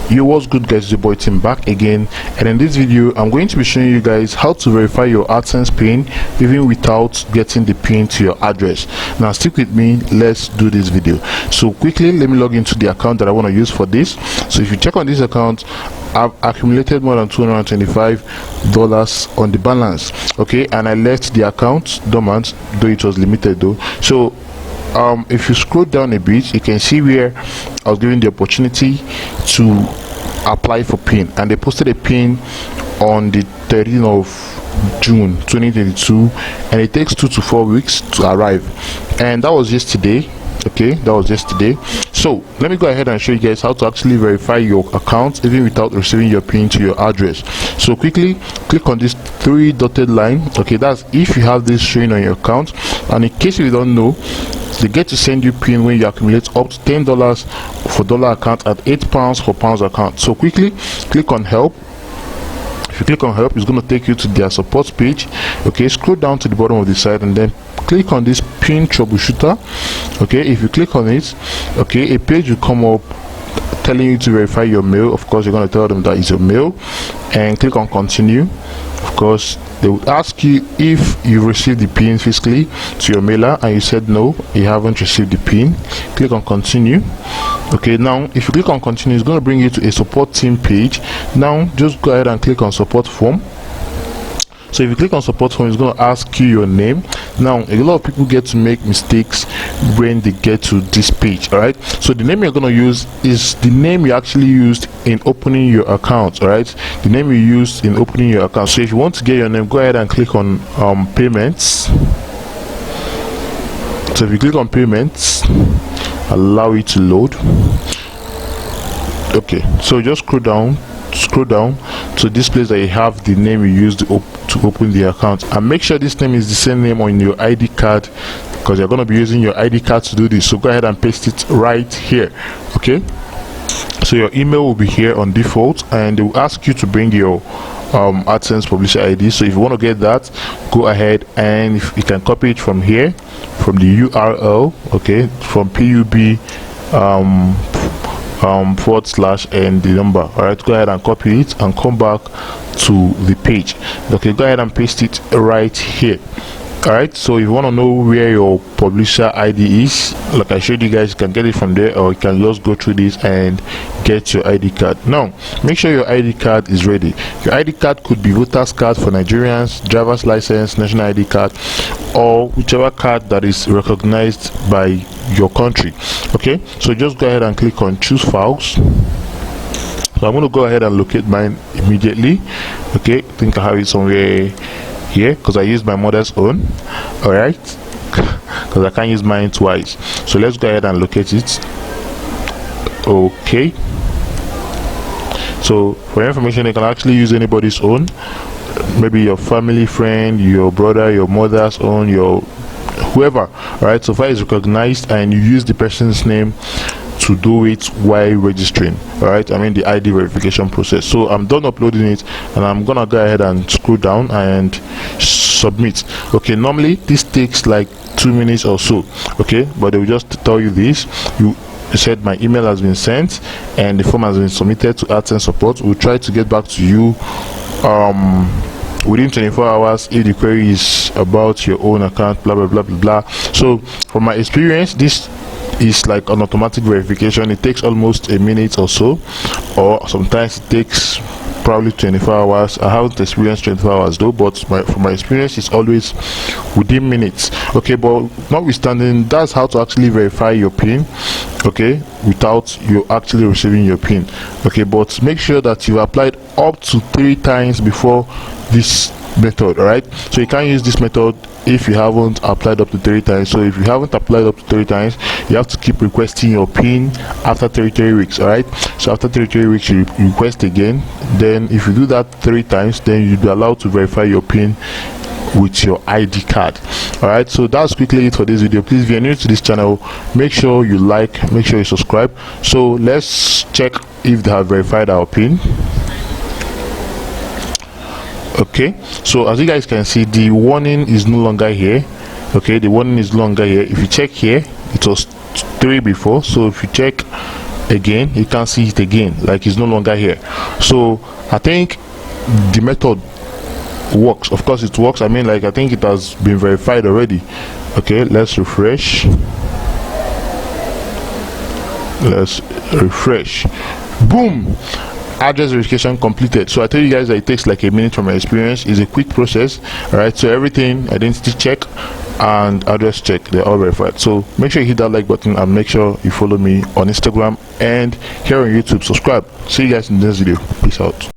Yo, what's good guys, it's your boy Tim back again, and in this video I'm going to be showing you guys how to verify your AdSense pin even without getting the pin to your address. Now stick with me, let's do this video. So quickly, let me log into the account that I want to use for this. So if you check on this account, I've accumulated more than $225 on the balance, okay, and I left the account dormant, though it was limited though. So if you scroll down a bit, you can see where I was given the opportunity to apply for pin, and they posted a pin on the 13th of June 2022, and it takes 2 to 4 weeks to arrive, and that was yesterday. Okay, that was yesterday. So let me go ahead and show you guys how to actually verify your account even without receiving your pin to your address. So quickly click on this 3 dotted line. Okay, that's if you have this showing on your account, and in case you don't know, they get to send you pin when you accumulate up to $10 for dollar account and £8 for pounds account. So quickly click on help. If you click on help, it's going to take you to their support page. Okay, scroll down to the bottom of the site and then click on this pin troubleshooter. Okay, if you click on it, okay, a page will come up telling you to verify your mail. Of course, you're going to tell them that is your mail and click on continue. Of course, they will ask you if you received the pin physically to your mailer, and you said no, you haven't received the pin. Click on continue. Okay, now if you click on continue, it's going to bring you to a support team page. Now just go ahead and click on support form. So if you click on support form, it's going to ask you your name. Now a lot of people get to make mistakes when they get to this page. All right, so the name you're going to use is the name you actually used in opening your account. All right, the name you used in opening your account. So if you want to get your name, go ahead and click on payments. So if you click on payments, allow it to load. Okay, so just scroll down to this place that you have the name you used to open the account, and make sure this name is the same name on your ID card, because you're going to be using your ID card to do this. So go ahead and paste it right here. Okay, so your email will be here on default, and they will ask you to bring your AdSense publisher ID. So if you want to get that, go ahead and if you can copy it from here, from the URL, okay, from pub / and the number. All right, go ahead and copy it and come back to the page. Okay, go ahead and paste it right here. All right, so if you want to know where your publisher ID is, like I showed you guys, you can get it from there, or you can just go through this and get your ID card. Now make sure your ID card is ready. Your ID card could be voter's card for Nigerians, driver's license, national ID card, or whichever card that is recognized by your country. Okay, so just go ahead and click on choose files. So I'm going to go ahead and locate mine immediately. Okay, I think I have it somewhere here because I used my mother's own. All right, because I can't use mine twice. So let's go ahead and locate it. Okay, so for your information, you can actually use anybody's own, maybe your family, friend, your brother, your mother's own, your whoever. All right, so far it's recognized and you use the person's name to do it while registering. All right, I mean the ID verification process. So I'm done uploading it, and I'm gonna go ahead and scroll down and submit. Okay, normally this takes like 2 minutes or so. Okay, but they will just tell you this: you said my email has been sent and the form has been submitted to AdSense support. We'll try to get back to you within 24 hours if the query is about your own account, blah blah blah blah blah. So from my experience, this is like an automatic verification. It takes almost a minute or so, or sometimes it takes probably 24 hours. I haven't experienced 24 hours though, but from my experience, it's always within minutes. Okay, but notwithstanding, that's how to actually verify your pin, okay, without you actually receiving your pin. Okay, but make sure that you applied up to 3 times before this method. All right, so you can't use this method if you haven't applied up to 3 times. So if you haven't applied up to 3 times, you have to keep requesting your pin after 33 weeks. All right, so after 33 weeks you request again. Then if you do that 3 times, then you'll be allowed to verify your pin with your ID card. All right, so that's quickly it for this video. Please, if you're new to this channel, make sure you like, make sure you subscribe. So let's check if they have verified our pin. Okay, so as you guys can see, the warning is no longer here. Okay, the warning is no longer here. If you check here, it was 3 before. So if you check again, you can see it again, like it's no longer here. So I think the method works. Of course it works. I mean, like, I think it has been verified already. Okay, let's refresh. Boom, address verification completed. So I tell you guys that it takes like a minute from my experience. It's a quick process. All right, so everything, identity check and address check, they're all verified. So make sure you hit that like button and make sure you follow me on Instagram and here on YouTube. Subscribe. See you guys in the next video. Peace out.